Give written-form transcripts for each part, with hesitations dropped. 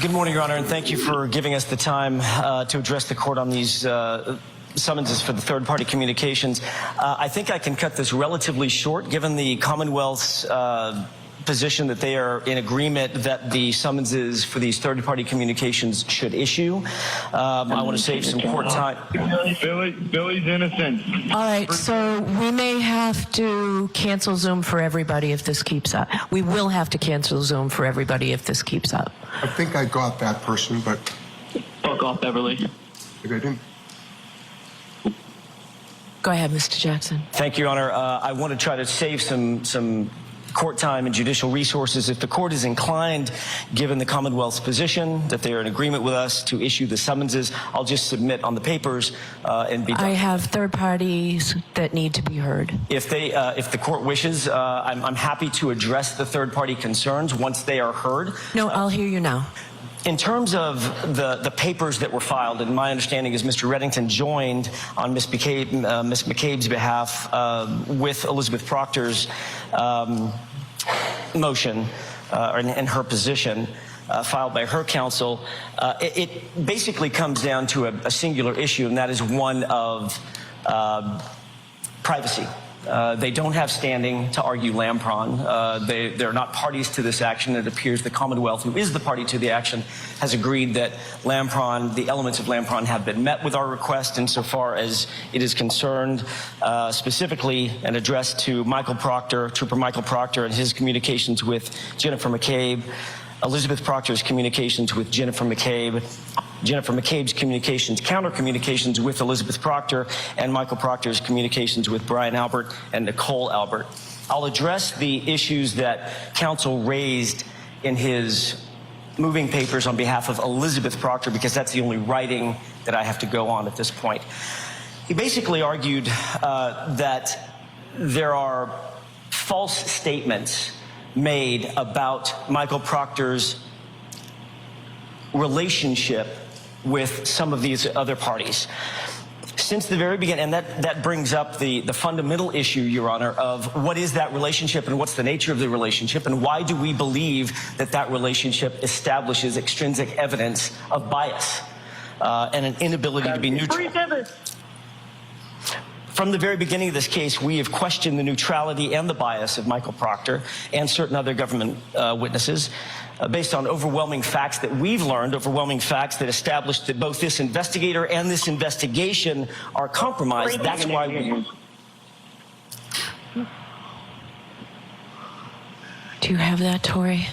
Good morning, Your Honor, and thank you for giving us the time to address the court on these summonses for the third-party communications. I think I can cut this relatively short, given the Commonwealth's position that they are in agreement that the summonses for these third-party communications should issue. I want to save some court time. Billy's innocent. All right, so we may have to cancel Zoom for everybody if this keeps up. We will have to cancel Zoom for everybody if this keeps up. I think I got that person, but... Fuck off, Beverly. Maybe I didn't. Go ahead, Mr. Jackson. Thank you, Your Honor. I want to try to save some court time and judicial resources. If the court is inclined, given the Commonwealth's position, that they are in agreement with us to issue the summonses, I'll just submit on the papers and be done. I have third parties that need to be heard. If the court wishes, I'm happy to address the third-party concerns once they are heard. No, I'll hear you now. In terms of the papers that were filed, and my understanding is Mr. Reddington joined on Ms. McCabe's behalf with Elizabeth Proctor's motion and her position filed by her counsel. It basically comes down to a singular issue, and that is one of privacy. They don't have standing to argue Lampron. They're not parties to this action. It appears the Commonwealth, who is the party to the action, has agreed that Lampron, the elements of Lampron, have been met with our request insofar as it is concerned, specifically and addressed to Michael Proctor, Trooper Michael Proctor, and his communications with Jennifer McCabe, Elizabeth Proctor's communications with Jennifer McCabe, Jennifer McCabe's communications, counter-communications with Elizabeth Proctor, and Michael Proctor's communications with Brian Albert and Nicole Albert. I'll address the issues that counsel raised in his moving papers on behalf of Elizabeth Proctor, because that's the only writing that I have to go on at this point. He basically argued that there are false statements made about Michael Proctor's relationship with some of these other parties. Since the very beginning, and that brings up the fundamental issue, Your Honor, of what is that relationship and what's the nature of the relationship, and why do we believe that that relationship establishes extrinsic evidence of bias and an inability to be neutral. From the very beginning of this case, we have questioned the neutrality and the bias of Michael Proctor and certain other government witnesses based on overwhelming facts that we've learned, overwhelming facts that establish that both this investigator and this investigation are compromised. That's why we... Do you have that, Tori?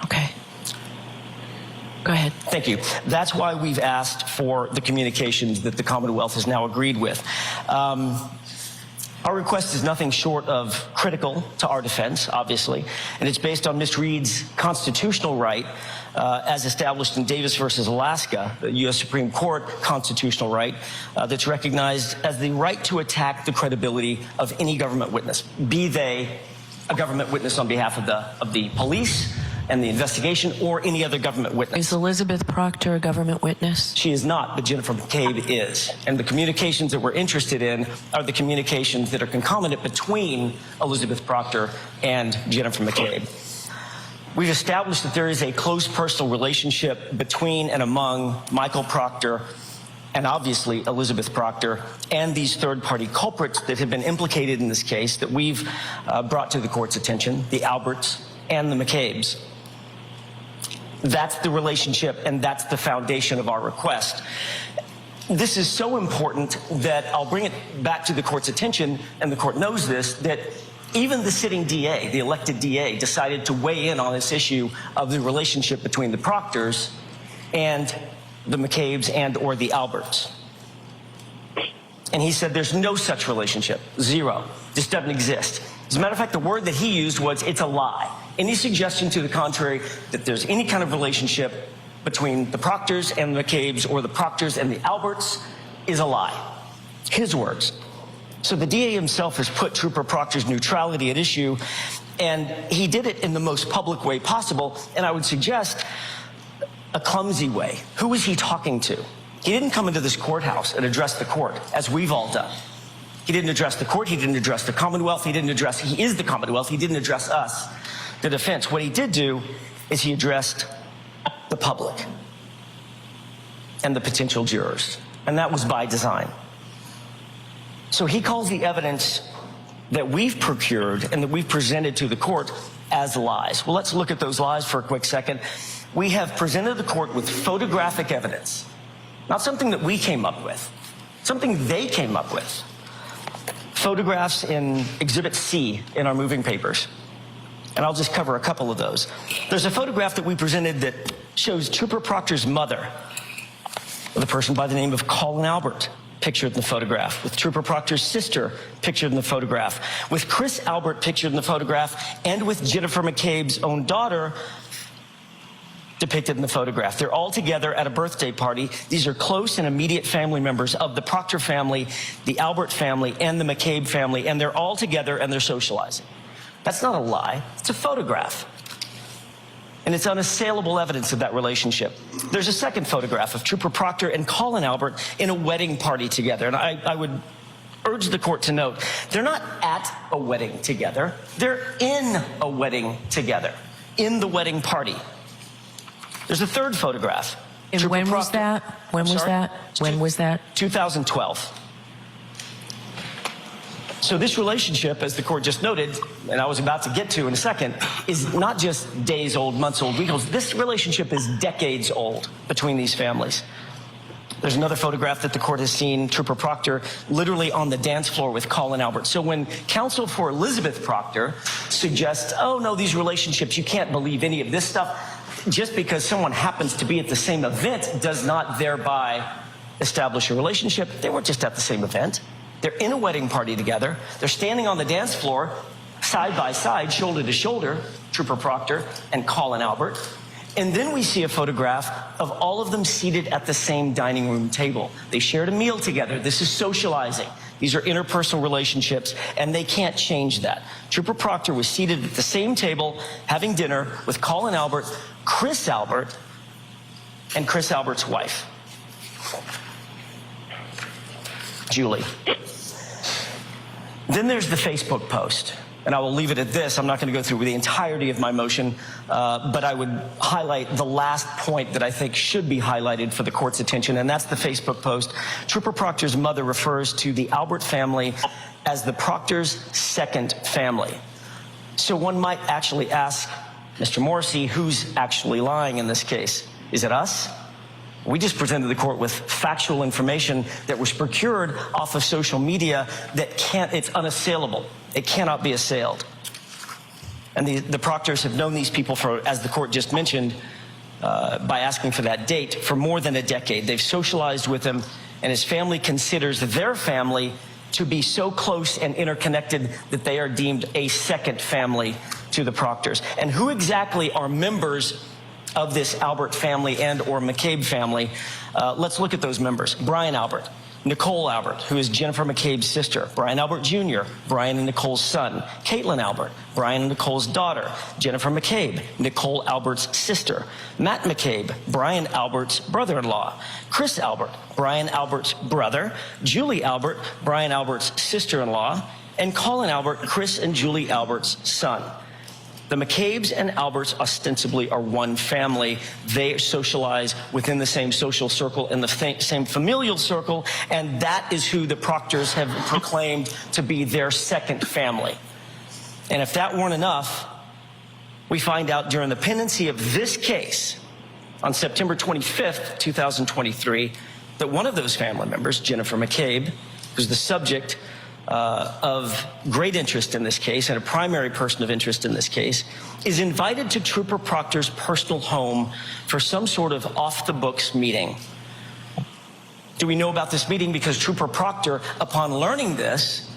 Okay. Go ahead. Thank you. That's why we've asked for the communications that the Commonwealth has now agreed with. Our request is nothing short of critical to our defense, obviously, and it's based on Ms. Reed's constitutional right, as established in Davis versus Alaska, the U.S. Supreme Court constitutional right, that's recognized as the right to attack the credibility of any government witness, be they a government witness on behalf of the police and the investigation, or any other government witness. Is Elizabeth Proctor a government witness? She is not, but Jennifer McCabe is. And the communications that we're interested in are the communications that are concomitant between Elizabeth Proctor and Jennifer McCabe. We've established that there is a close personal relationship between and among Michael Proctor and obviously Elizabeth Proctor and these third-party culprits that have been implicated in this case that we've brought to the court's attention, the Alberts and the McCabes. That's the relationship, and that's the foundation of our request. This is so important that I'll bring it back to the court's attention, and the court knows this, that even the sitting DA, the elected DA, decided to weigh in on this issue of the relationship between the Proctors and the McCabes and or the Alberts. And he said there's no such relationship, zero. This doesn't exist. As a matter of fact, the word that he used was, it's a lie. Any suggestion to the contrary that there's any kind of relationship between the Proctors and the McCabes or the Proctors and the Alberts is a lie. His words. So the DA himself has put Trooper Proctor's neutrality at issue, and he did it in the most public way possible, and I would suggest a clumsy way. Who was he talking to? He didn't come into this courthouse and address the court, as we've all done. He didn't address the court, he didn't address the Commonwealth, he is the Commonwealth, he didn't address us, the defense. What he did do is he addressed the public and the potential jurors. And that was by design. So he calls the evidence that we've procured and that we've presented to the court as lies. Well, let's look at those lies for a quick second. We have presented the court with photographic evidence, not something that we came up with, something they came up with. Photographs in Exhibit C in our moving papers. And I'll just cover a couple of those. There's a photograph that we presented that shows Trooper Proctor's mother, with a person by the name of Colin Albert, pictured in the photograph, with Trooper Proctor's sister pictured in the photograph, with Chris Albert pictured in the photograph, and with Jennifer McCabe's own daughter depicted in the photograph. They're all together at a birthday party. These are close and immediate family members of the Proctor family, the Albert family, and the McCabe family, and they're all together and they're socializing. That's not a lie, it's a photograph. And it's unassailable evidence of that relationship. There's a second photograph of Trooper Proctor and Colin Albert in a wedding party together. And I would urge the court to note, they're not at a wedding together, they're in a wedding together, in the wedding party. There's a third photograph. And Trooper when was Proctor- that? When I'm was sorry? that? When was that? 2012. So this relationship, as the court just noted, and I was about to get to in a second, is not just days old, months old, weeks old. This relationship is decades old between these families. There's another photograph that the court has seen, Trooper Proctor literally on the dance floor with Colin Albert. So when counsel for Elizabeth Proctor suggests, oh no, these relationships, you can't believe any of this stuff, just because someone happens to be at the same event does not thereby establish a relationship. They weren't just at the same event. They're in a wedding party together. They're standing on the dance floor, side by side, shoulder to shoulder, Trooper Proctor and Colin Albert. And then we see a photograph of all of them seated at the same dining room table. They shared a meal together. This is socializing. These are interpersonal relationships, and they can't change that. Trooper Proctor was seated at the same table, having dinner with Colin Albert, Chris Albert, and Chris Albert's wife, Julie. Then there's the Facebook post, and I will leave it at this. I'm not going to go through the entirety of my motion, but I would highlight the last point that I think should be highlighted for the court's attention, and that's the Facebook post. Trooper Proctor's mother refers to the Albert family as the Proctor's second family. So one might actually ask, Mr. Morrissey, who's actually lying in this case? Is it us? We just presented the court with factual information that was procured off of social media that it's unassailable. It cannot be assailed. And the Proctors have known these people for, as the court just mentioned, by asking for that date, for more than a decade. They've socialized with him, and his family considers their family to be so close and interconnected that they are deemed a second family to the Proctors. And who exactly are members of this Albert family and or McCabe family? Let's look at those members. Brian Albert, Nicole Albert, who is Jennifer McCabe's sister, Brian Albert Jr., Brian and Nicole's son, Caitlin Albert, Brian and Nicole's daughter, Jennifer McCabe, Nicole Albert's sister, Matt McCabe, Brian Albert's brother-in-law, Chris Albert, Brian Albert's brother, Julie Albert, Brian Albert's sister-in-law, and Colin Albert, Chris and Julie Albert's son. The McCabes and Alberts ostensibly are one family. They socialize within the same social circle, in the same familial circle, and that is who the Proctors have proclaimed to be their second family. And if that weren't enough, we find out during the pendency of this case on September 25th, 2023, that one of those family members, Jennifer McCabe, who's the subject of great interest in this case and a primary person of interest in this case, is invited to Trooper Proctor's personal home for some sort of off-the-books meeting. Do we know about this meeting? Because Trooper Proctor, upon learning this,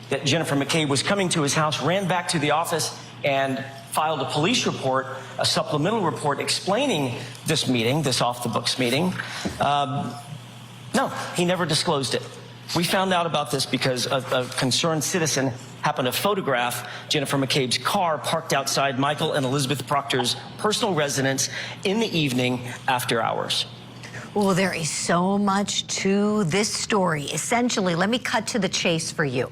that Jennifer McCabe was coming to his house, ran back to the office and filed a police report, a supplemental report explaining this meeting, this off-the-books meeting. No, he never disclosed it. We found out about this because a concerned citizen happened to photograph Jennifer McCabe's car parked outside Michael and Elizabeth Proctor's personal residence in the evening after hours. Well, there is so much to this story. Essentially, let me cut to the chase for you.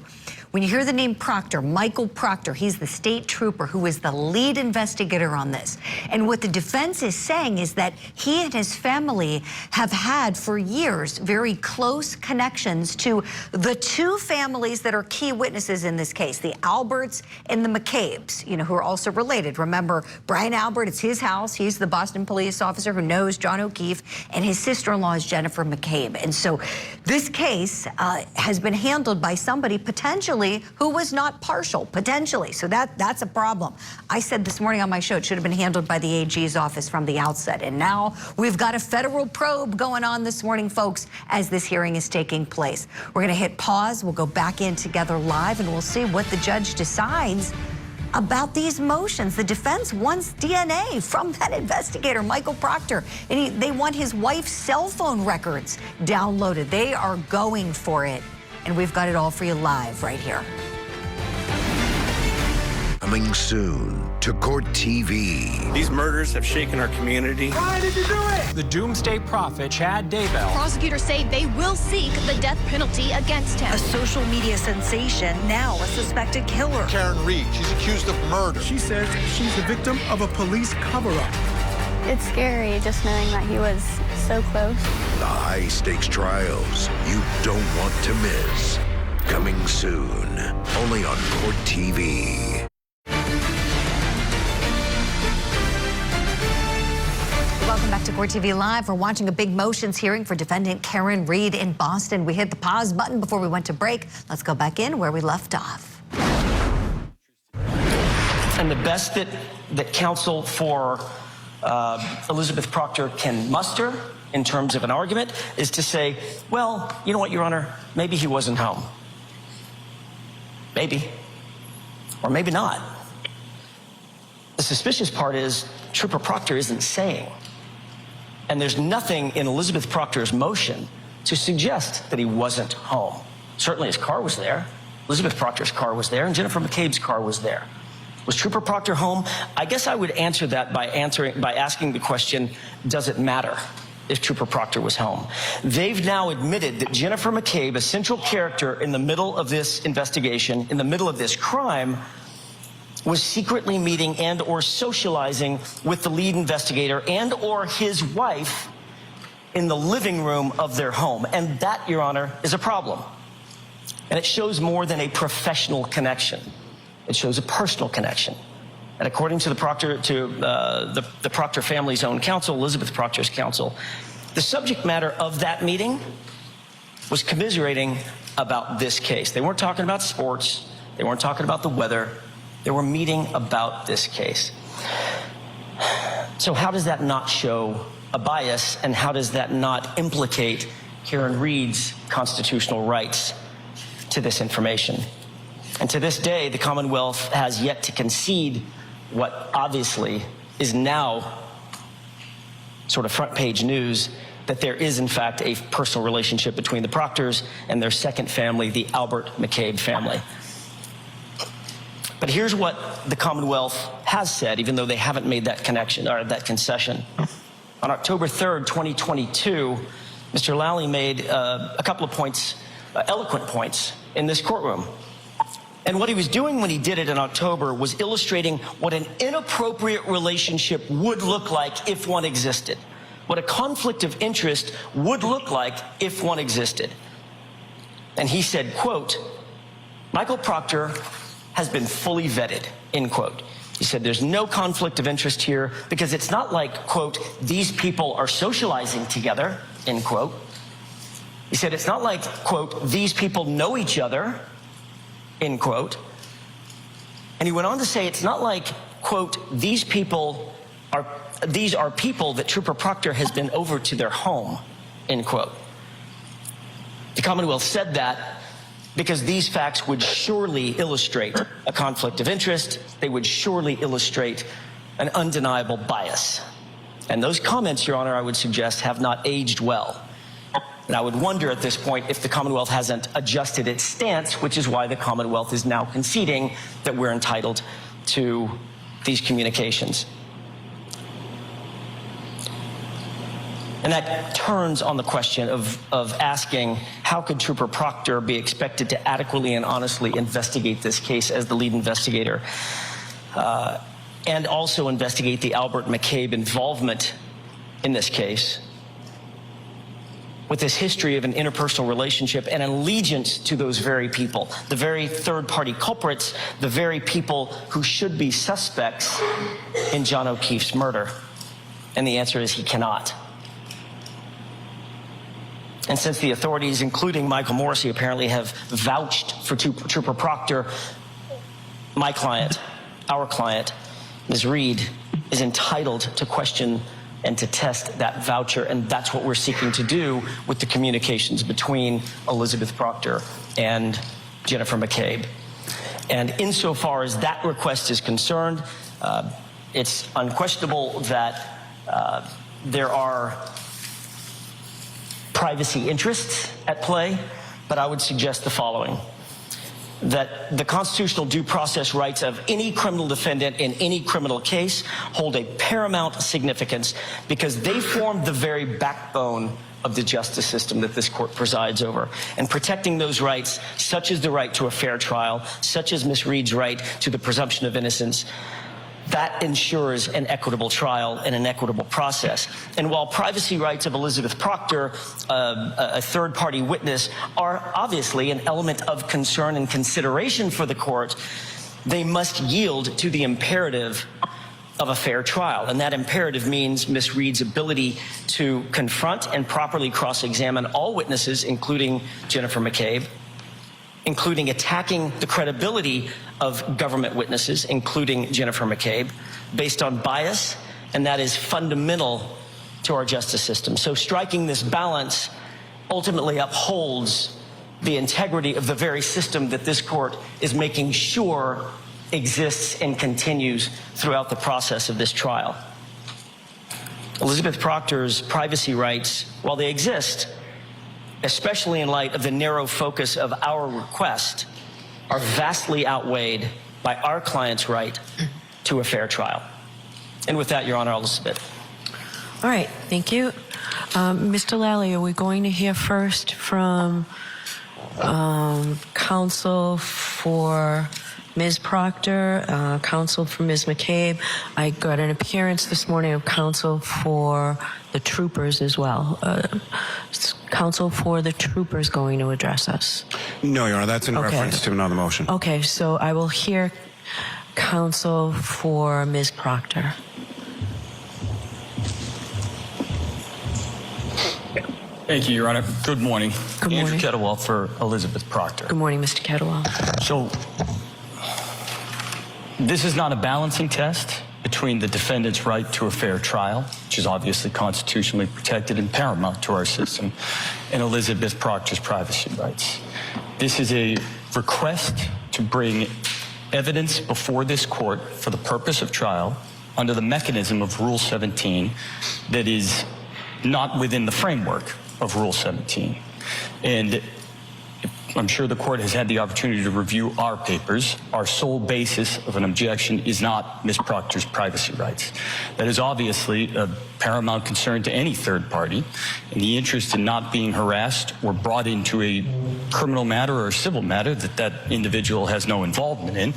when you hear the name Proctor, Michael Proctor, he's the state trooper who is the lead investigator on this. And what the defense is saying is that he and his family have had for years very close connections to the two families that are key witnesses in this case, the Alberts and the McCabe's, you know, who are also related. Remember, Brian Albert, it's his house. He's the Boston police officer who knows John O'Keefe, and his sister-in-law is Jennifer McCabe. And so this case has been handled by somebody potentially who was not partial, potentially. So that's a problem. I said this morning on my show it should have been handled by the AG's office from the outset. And now we've got a federal probe going on this morning, folks, as this hearing is taking place. We're going to hit pause. We'll go back in together live, and we'll see what the judge decides about these motions. The defense wants DNA from that investigator, Michael Proctor, and they want his wife's cell phone records downloaded. They are going for it, and we've got it all for you live right here. Coming soon to Court TV. These murders have shaken our community. Why did you do it? The doomsday prophet, Chad Daybell. Prosecutors say they will seek the death penalty against him. A social media sensation, now a suspected killer. Karen Reed, she's accused of murder. She says she's the victim of a police cover-up. It's scary just knowing that he was so close. The high-stakes trials you don't want to miss. Coming soon, only on Court TV. Welcome back to Court TV Live. We're watching a big motions hearing for defendant Karen Reed in Boston. We hit the pause button before we went to break. Let's go back in where we left off. And the best that counsel for Elizabeth Proctor can muster in terms of an argument is to say, well, you know what, Your Honor, maybe he wasn't home. Maybe. Or maybe not. The suspicious part is Trooper Proctor isn't saying. And there's nothing in Elizabeth Proctor's motion to suggest that he wasn't home. Certainly his car was there. Elizabeth Proctor's car was there, and Jennifer McCabe's car was there. Was Trooper Proctor home? I guess I would answer that by asking the question, does it matter if Trooper Proctor was home? They've now admitted that Jennifer McCabe, a central character in the middle of this investigation, in the middle of this crime, was secretly meeting and or socializing with the lead investigator and or his wife in the living room of their home. And that, Your Honor, is a problem. And it shows more than a professional connection. It shows a personal connection. And according to the Proctor family's own counsel, Elizabeth Proctor's counsel, the subject matter of that meeting was commiserating about this case. They weren't talking about sports. They weren't talking about the weather. They were meeting about this case. So how does that not show a bias, and how does that not implicate Karen Reed's constitutional rights to this information? And to this day, the Commonwealth has yet to concede what obviously is now sort of front page news, that there is in fact a personal relationship between the Proctors and their second family, the Albert McCabe family. But here's what the Commonwealth has said, even though they haven't made that connection or that concession. On October 3rd, 2022, Mr. Lally made a couple of points, eloquent points, in this courtroom. And what he was doing when he did it in October was illustrating what an inappropriate relationship would look like if one existed, what a conflict of interest would look like if one existed. And he said, quote, Michael Proctor has been fully vetted, end quote. He said there's no conflict of interest here because it's not like, quote, these people are socializing together, end quote. He said it's not like, quote, these people know each other, end quote. And he went on to say it's not like, quote, these are people that Trooper Proctor has been over to their home, end quote. The Commonwealth said that because these facts would surely illustrate a conflict of interest. They would surely illustrate an undeniable bias. And those comments, Your Honor, I would suggest have not aged well. And I would wonder at this point if the Commonwealth hasn't adjusted its stance, which is why the Commonwealth is now conceding that we're entitled to these communications. And And that turns on the question of asking, how could Trooper Proctor be expected to adequately and honestly investigate this case as the lead investigator, and also investigate the Albert McCabe involvement in this case, with this history of an interpersonal relationship and allegiance to those very people, the very third-party culprits, the very people who should be suspects in John O'Keefe's murder? And the answer is he cannot. And since the authorities, including Michael Morrissey, apparently have vouched for Trooper Proctor, my client, our client, Ms. Reed, is entitled to question and to test that voucher, and that's what we're seeking to do with the communications between Elizabeth Proctor and Jennifer McCabe. And insofar as that request is concerned, it's unquestionable that there are privacy interests at play, but I would suggest the following: that the constitutional due process rights of any criminal defendant in any criminal case hold a paramount significance because they form the very backbone of the justice system that this court presides over. And protecting those rights, such as the right to a fair trial, such as Ms. Reed's right to the presumption of innocence, that ensures an equitable trial and an equitable process. And while privacy rights of Elizabeth Proctor, a third-party witness, are obviously an element of concern and consideration for the court, they must yield to the imperative of a fair trial. And that imperative means Ms. Reed's ability to confront and properly cross-examine all witnesses, including Jennifer McCabe, including attacking the credibility of government witnesses, including Jennifer McCabe, based on bias, and that is fundamental to our justice system. So striking this balance ultimately upholds the integrity of the very system that this court is making sure exists and continues throughout the process of this trial. Elizabeth Proctor's privacy rights, while they exist, especially in light of the narrow focus of our request, are vastly outweighed by our client's right to a fair trial. And with that, Your Honor, I'll submit. All right, thank you. Mr. Lally, are we going to hear first from counsel for Ms. Proctor, counsel for Ms. McCabe? I got an appearance this morning of counsel for the troopers as well. Counsel for the troopers going to address us? No, Your Honor, that's in reference to another motion. Okay, so I will hear counsel for Ms. Proctor. Thank you, Your Honor. Good morning. Good morning. Andrew Kettlewell for Elizabeth Proctor. Good morning, Mr. Kettlewell. So, this is not a balancing test between the defendant's right to a fair trial, which is obviously constitutionally protected and paramount to our system, and Elizabeth Proctor's privacy rights. This is a request to bring evidence before this court for the purpose of trial under the mechanism of Rule 17 that is not within the framework of Rule 17. And I'm sure the court has had the opportunity to review our papers. Our sole basis of an objection is not Ms. Proctor's privacy rights. That is obviously a paramount concern to any third party, and the interest in not being harassed or brought into a criminal matter or a civil matter that that individual has no involvement in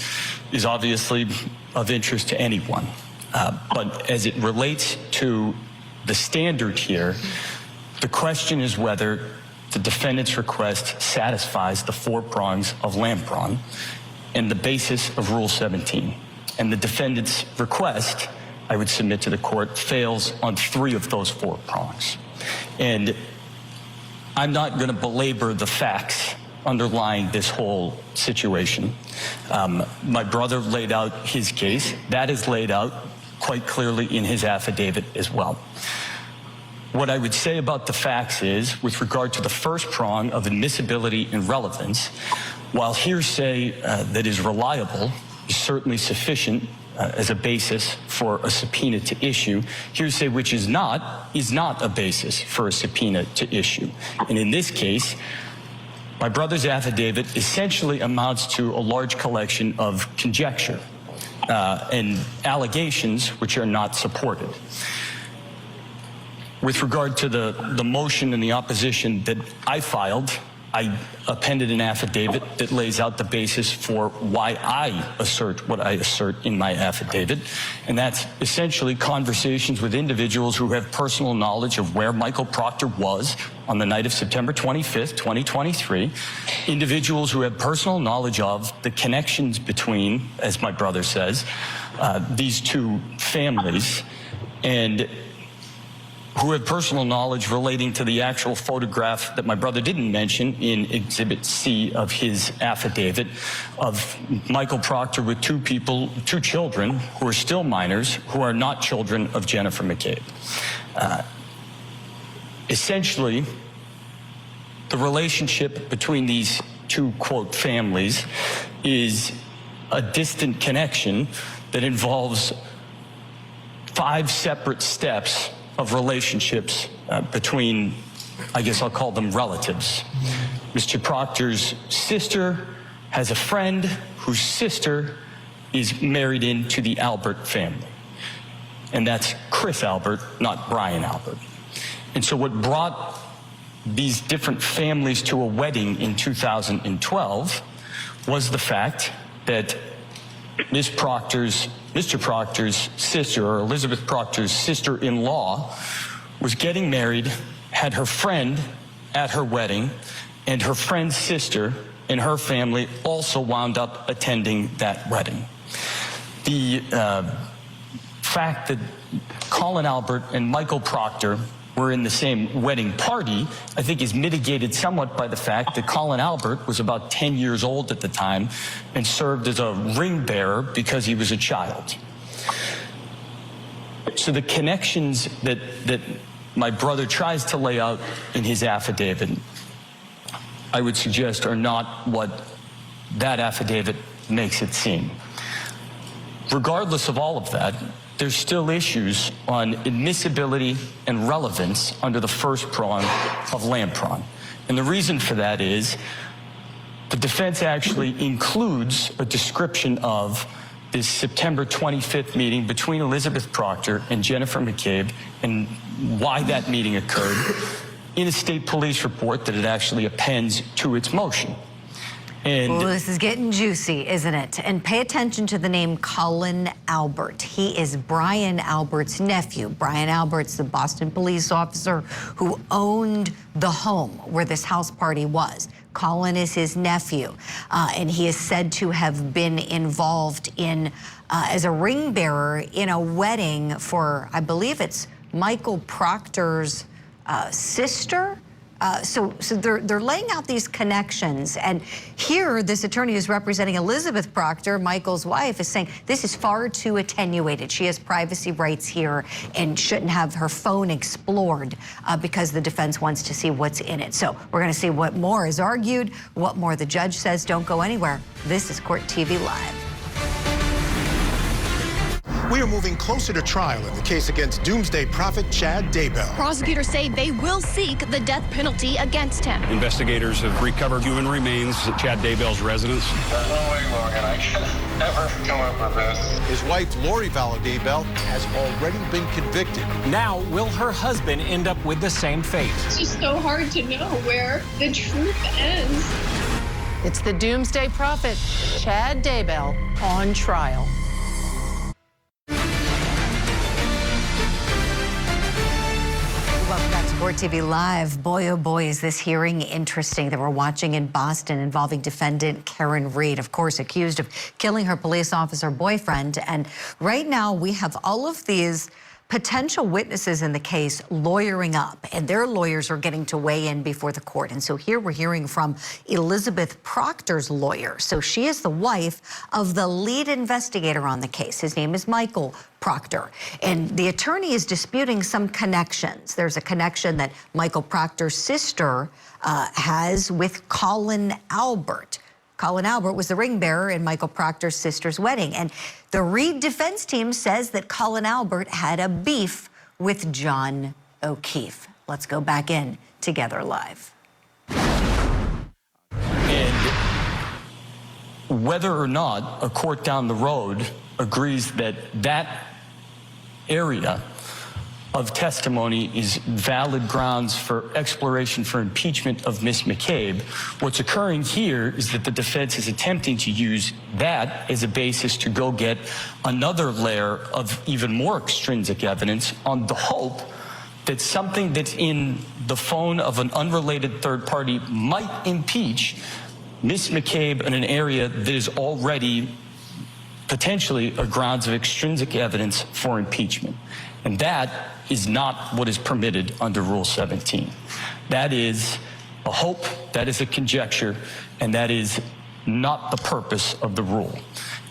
is obviously of interest to anyone. But as it relates to the standard here, the question is whether the defendant's request satisfies the 4 prongs of Lampron and the basis of Rule 17. And the defendant's request, I would submit to the court, fails on 3 of those 4 prongs. And I'm not going to belabor the facts underlying this whole situation. My brother laid out his case. That is laid out quite clearly in his affidavit as well. What I would say about the facts is, with regard to the first prong of admissibility and relevance, while hearsay that is reliable is certainly sufficient as a basis for a subpoena to issue, hearsay which is not a basis for a subpoena to issue. And in this case, my brother's affidavit essentially amounts to a large collection of conjecture and allegations which are not supported. With regard to the motion and the opposition that I filed, I appended an affidavit that lays out the basis for why I assert what I assert in my affidavit, and that's essentially conversations with individuals who have personal knowledge of where Michael Proctor was on the night of September 25th, 2023, individuals who have personal knowledge of the connections between, as my brother says, these two families, and who have personal knowledge relating to the actual photograph that my brother didn't mention in Exhibit C of his affidavit of Michael Proctor with two children who are still minors, who are not children of Jennifer McCabe. Essentially, the relationship between these two, quote, families is a distant connection that involves 5 separate steps of relationships between, I guess I'll call them relatives. Mr. Proctor's sister has a friend whose sister is married into the Albert family. And that's Chris Albert, not Brian Albert. And so what brought these different families to a wedding in 2012 was the fact that Mr. Proctor's sister, or Elizabeth Proctor's sister-in-law, was getting married, had her friend at her wedding, and her friend's sister and her family also wound up attending that wedding. The fact that Colin Albert and Michael Proctor were in the same wedding party, I think, is mitigated somewhat by the fact that Colin Albert was about 10 years old at the time and served as a ring bearer because he was a child. So the connections that my brother tries to lay out in his affidavit, I would suggest, are not what that affidavit makes it seem. Regardless of all of that, there's still issues on admissibility and relevance under the first prong of Lampron. And the reason for that is the defense actually includes a description of this September 25th meeting between Elizabeth Proctor and Jennifer McCabe and why that meeting occurred in a state police report that it actually appends to its motion. And well, this is getting juicy, isn't it? And pay attention to the name Colin Albert. He is Brian Albert's nephew. Brian Albert's the Boston police officer who owned the home where this house party was. Colin is his nephew, and he is said to have been involved in, as a ring bearer in a wedding for, I believe it's Michael Proctor's sister. So they're laying out these connections, and here this attorney who's representing Elizabeth Proctor, Michael's wife, is saying this is far too attenuated. She has privacy rights here and shouldn't have her phone explored because the defense wants to see what's in it. So we're going to see what more is argued, what more the judge says. Don't go anywhere. This is Court TV Live. We are moving closer to trial in the case against doomsday prophet Chad Daybell. Prosecutors say they will seek the death penalty against him. Investigators have recovered human remains at Chad Daybell's residence. There's no way, Logan. I can never come up with this. His wife, Lori Vallow Daybell, has already been convicted. Now, will her husband end up with the same fate? It's just so hard to know where the truth ends. It's the doomsday prophet, Chad Daybell, on trial. Welcome back to Court TV Live. Boy, oh boy, is this hearing interesting that we're watching in Boston involving defendant Karen Reed, of course, accused of killing her police officer boyfriend. And right now we have all of these potential witnesses in the case lawyering up, and their lawyers are getting to weigh in before the court. And so here we're hearing from Elizabeth Proctor's lawyer. So she is the wife of the lead investigator on the case. His name is Michael Proctor. And the attorney is disputing some connections. There's a connection that Michael Proctor's sister has with Colin Albert. Colin Albert was the ring bearer in Michael Proctor's sister's wedding. And the Reed defense team says that Colin Albert had a beef with John O'Keefe. Let's go back in together live. And whether or not a court down the road agrees that that area of testimony is valid grounds for exploration for impeachment of Ms. McCabe. What's occurring here is that the defense is attempting to use that as a basis to go get another layer of even more extrinsic evidence on the hope that something that's in the phone of an unrelated third party might impeach Ms. McCabe in an area that is already potentially a grounds of extrinsic evidence for impeachment. And that is not what is permitted under Rule 17. That is a hope, that is a conjecture, and that is not the purpose of the rule.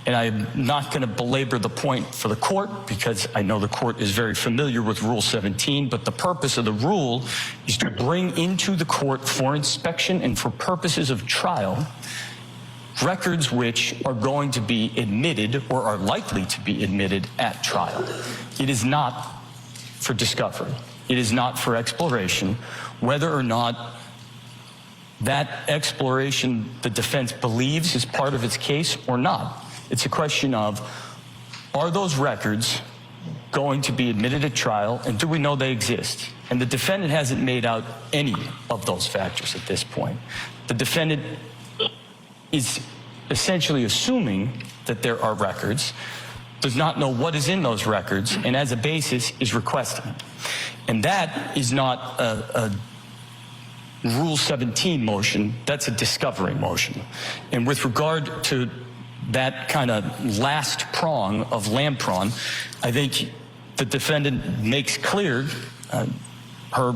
And I'm not going to belabor the point for the court because I know the court is very familiar with Rule 17, but the purpose of the rule is to bring into the court for inspection and for purposes of trial records which are going to be admitted or are likely to be admitted at trial. It is not for discovery. It is not for exploration. Whether or not that exploration the defense believes is part of its case or not. It's a question of, are those records going to be admitted at trial, and do we know they exist? And the defendant hasn't made out any of those factors at this point. The defendant is essentially assuming that there are records, does not know what is in those records, and as a basis is requesting it. And that is not a Rule 17 motion, that's a discovery motion. And with regard to that kind of last prong of Lampron, I think the defendant makes clear her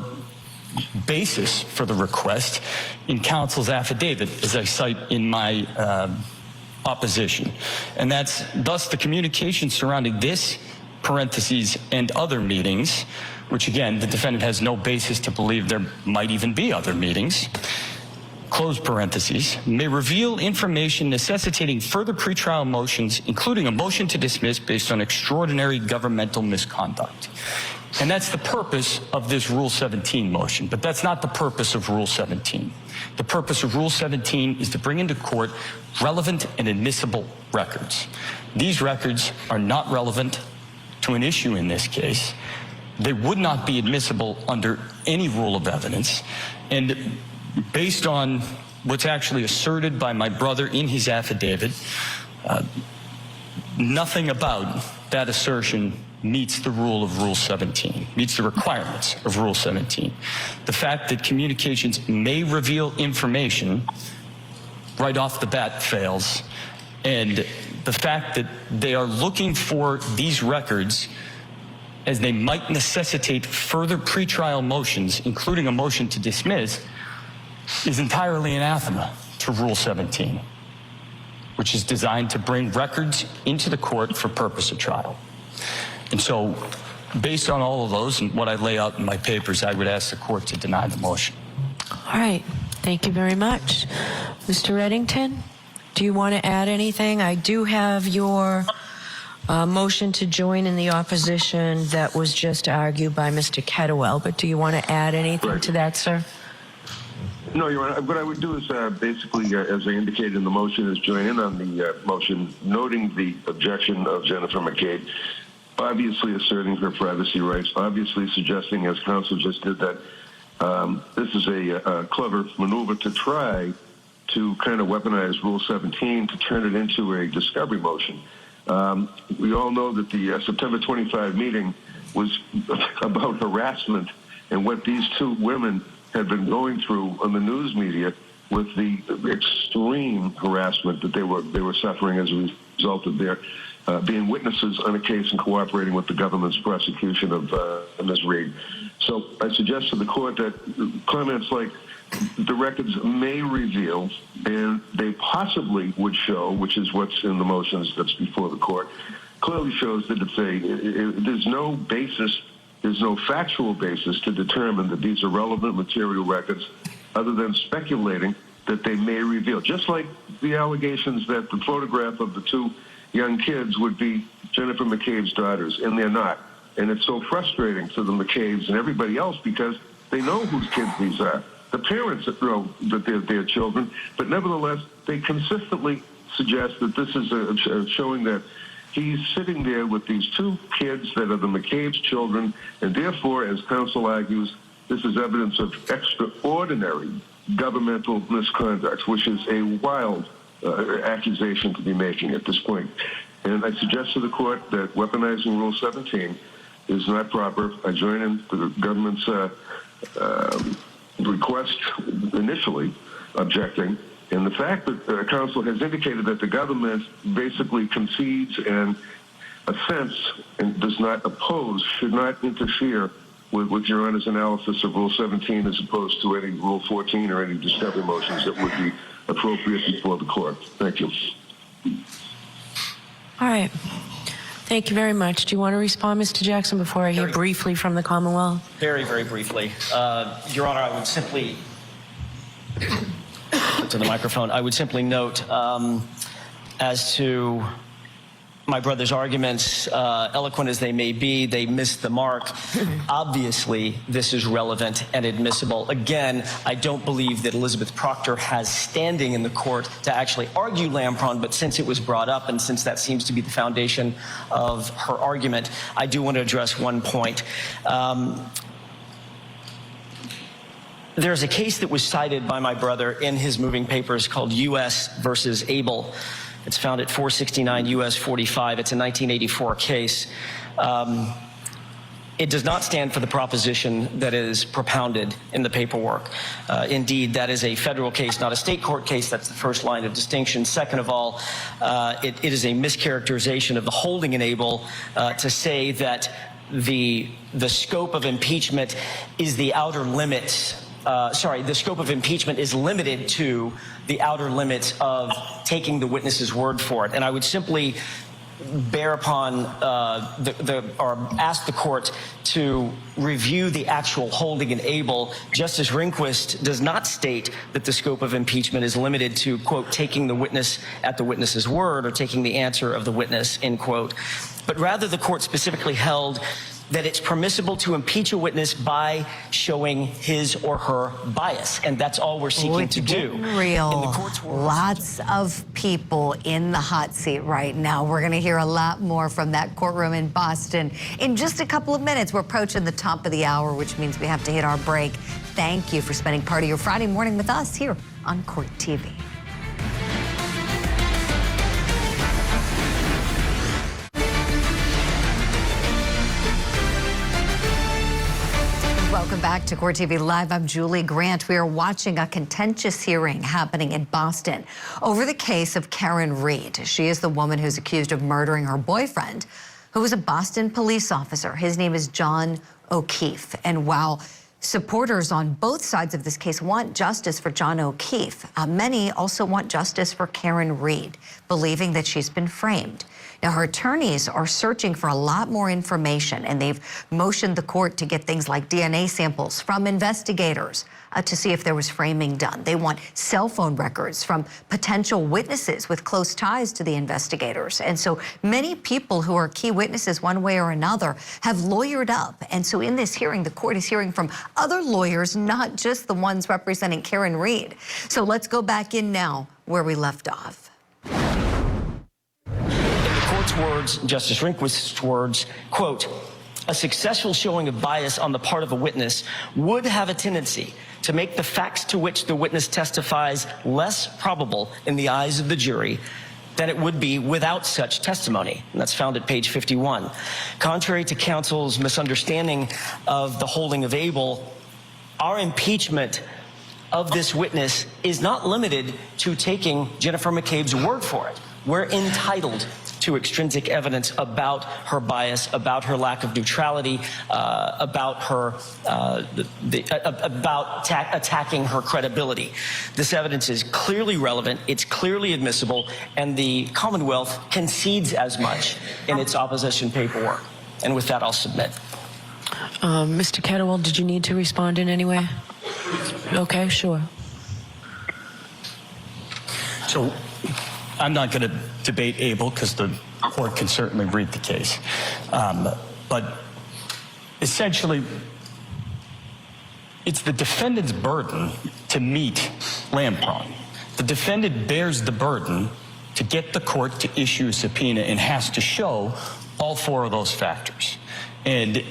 basis for the request in counsel's affidavit, as I cite in my opposition. And that's thus the communication surrounding this, parentheses, and other meetings, which again, the defendant has no basis to believe there might even be other meetings, close parentheses, may reveal information necessitating further pretrial motions, including a motion to dismiss based on extraordinary governmental misconduct. And that's the purpose of this Rule 17 motion, but that's not the purpose of Rule 17. The purpose of Rule 17 is to bring into court relevant and admissible records. These records are not relevant to an issue in this case. They would not be admissible under any rule of evidence. And based on what's actually asserted by my brother in his affidavit, nothing about that assertion meets the rule of Rule 17, meets the requirements of Rule 17. The fact that communications may reveal information right off the bat fails, and the fact that they are looking for these records as they might necessitate further pretrial motions, including a motion to dismiss, is entirely anathema to Rule 17, which is designed to bring records into the court for purpose of trial. And so, based on all of those and what I lay out in my papers, I would ask the court to deny the motion. All right. Thank you very much. Mr. Reddington, do you want to add anything? I do have your motion to join in the opposition that was just argued by Mr. Kettlewell, but do you want to add anything to that, sir? No, Your Honor. What I would do is basically, as I indicated in the motion, is join in on the motion, noting the objection of Jennifer McCabe, obviously asserting her privacy rights, obviously suggesting, as counsel just did, that this is a clever maneuver to try to kind of weaponize Rule 17 to turn it into a discovery motion. We all know that the September 25 meeting was about harassment and what these two women had been going through on the news media with the extreme harassment that they were suffering as a result of their being witnesses on a case and cooperating with the government's prosecution of Ms. Reed. So I suggest to the court that comments like the records may reveal, and they possibly would show, which is what's in the motions that's before the court, clearly shows that there's no basis, there's no factual basis to determine that these are relevant material records other than speculating that they may reveal. Just like the allegations that the photograph of the two young kids would be Jennifer McCabe's daughters, and they're not. And it's so frustrating to the McCabe's and everybody else because they know whose kids these are. The parents know that they're their children, but nevertheless, they consistently suggest that this is showing that he's sitting there with these two kids that are the McCabe's children, and therefore, as counsel argues, this is evidence of extraordinary governmental misconduct, which is a wild accusation to be making at this point. And I suggest to the court that weaponizing Rule 17 is not proper. I join in the government's request initially objecting. And the fact that counsel has indicated that the government basically concedes and assents and does not oppose should not interfere with Your Honor's analysis of Rule 17 as opposed to any Rule 14 or any discovery motions that would be appropriate before the court. Thank you. All right. Thank you very much. Do you want to respond, Mr. Jackson, before I hear briefly from the Commonwealth? Very, very briefly. Your Honor, I would simply, to the microphone, I would simply note as to my brother's arguments, eloquent as they may be, they missed the mark. Obviously, this is relevant and admissible. Again, I don't believe that Elizabeth Proctor has standing in the court to actually argue Lampron, but since it was brought up and since that seems to be the foundation of her argument, I do want to address one point. There's a case that was cited by my brother in his moving papers called U.S. versus Abel. It's found at 469 U.S. 45. It's a 1984 case. It does not stand for the proposition that is propounded in the paperwork. Indeed, that is a federal case, not a state court case. That's the first line of distinction. Second of all, it is a mischaracterization of the holding in Abel to say that the scope of impeachment is the outer limits. The scope of impeachment is limited to the outer limits of taking the witness's word for it. And I would simply bear upon or ask the court to review the actual holding in Abel. Justice Rehnquist does not state that the scope of impeachment is limited to, quote, taking the witness at the witness's word or taking the answer of the witness, end quote. But rather the court specifically held that it's permissible to impeach a witness by showing his or her bias, and that's all we're seeking to do. Real. In the court's words, lots of people in the hot seat right now. We're going to hear a lot more from that courtroom in Boston in just a couple of minutes. We're approaching the top of the hour, which means we have to hit our break. Thank you for spending part of your Friday morning with us here on Court TV. Welcome back to Court TV Live. I'm Julie Grant. We are watching a contentious hearing happening in Boston over the case of Karen Reed. She is the woman who's accused of murdering her boyfriend, who was a Boston police officer. His name is John O'Keefe. And while supporters on both sides of this case want justice for John O'Keefe, many also want justice for Karen Reed, believing that she's been framed. Now, her attorneys are searching for a lot more information, and they've motioned the court to get things like DNA samples from investigators to see if there was framing done. They want cell phone records from potential witnesses with close ties to the investigators. And so many people who are key witnesses one way or another have lawyered up. And so in this hearing, the court is hearing from other lawyers, not just the ones representing Karen Reed. So let's go back in now where we left off. Words, Justice Rehnquist's words, quote, a successful showing of bias on the part of a witness would have a tendency to make the facts to which the witness testifies less probable in the eyes of the jury than it would be without such testimony. And that's found at page 51. Contrary to counsel's misunderstanding of the holding of Abel, our impeachment of this witness is not limited to taking Jennifer McCabe's word for it. We're entitled to extrinsic evidence about her bias, about her lack of neutrality, about her attacking her credibility. This evidence is clearly relevant, it's clearly admissible, and the Commonwealth concedes as much in its opposition paperwork. And with that, I'll submit. Mr. Kettlewell, did you need to respond in any way? Okay, sure. So I'm not going to debate Abel because the court can certainly read the case. But essentially, it's the defendant's burden to meet Lampron. The defendant bears the burden to get the court to issue a subpoena and has to show all four of those factors. And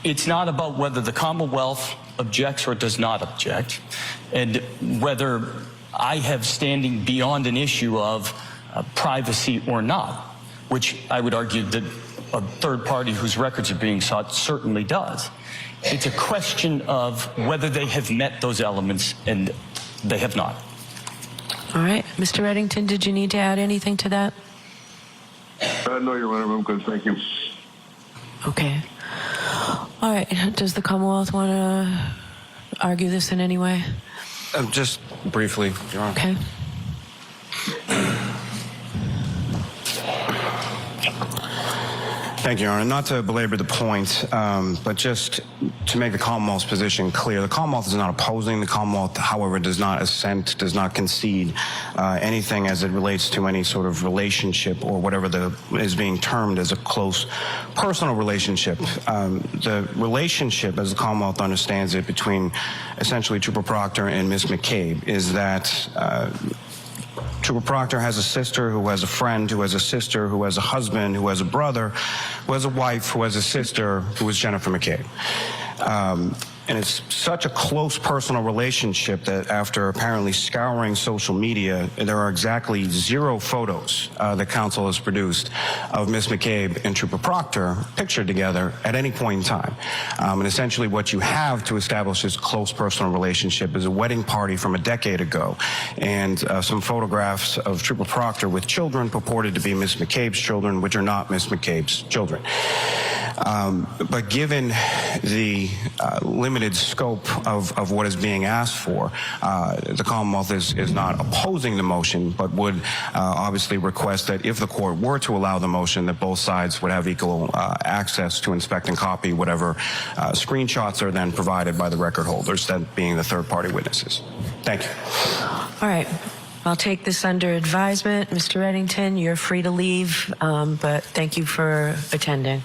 it's not about whether the Commonwealth objects or does not object, and whether I have standing beyond an issue of privacy or not, which I would argue that a third party whose records are being sought certainly does. It's a question of whether they have met those elements, and they have not. All right. Mr. Reddington, did you need to add anything to that? No, Your Honor, I'm good. Thank you. Okay. All right. Does the Commonwealth want to argue this in any way? Just briefly, Your Honor. Okay. Thank you, Your Honor. Not to belabor the point, but just to make the Commonwealth's position clear, the Commonwealth is not opposing. The Commonwealth, however, does not assent, does not concede anything as it relates to any sort of relationship or whatever is being termed as a close personal relationship. The relationship, as the Commonwealth understands it, between essentially Trooper Proctor and Ms. McCabe is that Trooper Proctor has a sister who has a friend who has a sister who has a husband who has a brother who has a wife who has a sister who is Jennifer McCabe. And it's such a close personal relationship that after apparently scouring social media, there are exactly 0 photos that counsel has produced of Ms. McCabe and Trooper Proctor pictured together at any point in time. And essentially what you have to establish this close personal relationship is a wedding party from a decade ago and some photographs of Trooper Proctor with children purported to be Ms. McCabe's children, which are not Ms. McCabe's children. But given the limited scope of what is being asked for, the Commonwealth is not opposing the motion, but would obviously request that if the court were to allow the motion, that both sides would have equal access to inspect and copy whatever screenshots are then provided by the record holders, that being the third-party witnesses. Thank you. All right. I'll take this under advisement. Mr. Reddington, you're free to leave, but thank you for attending.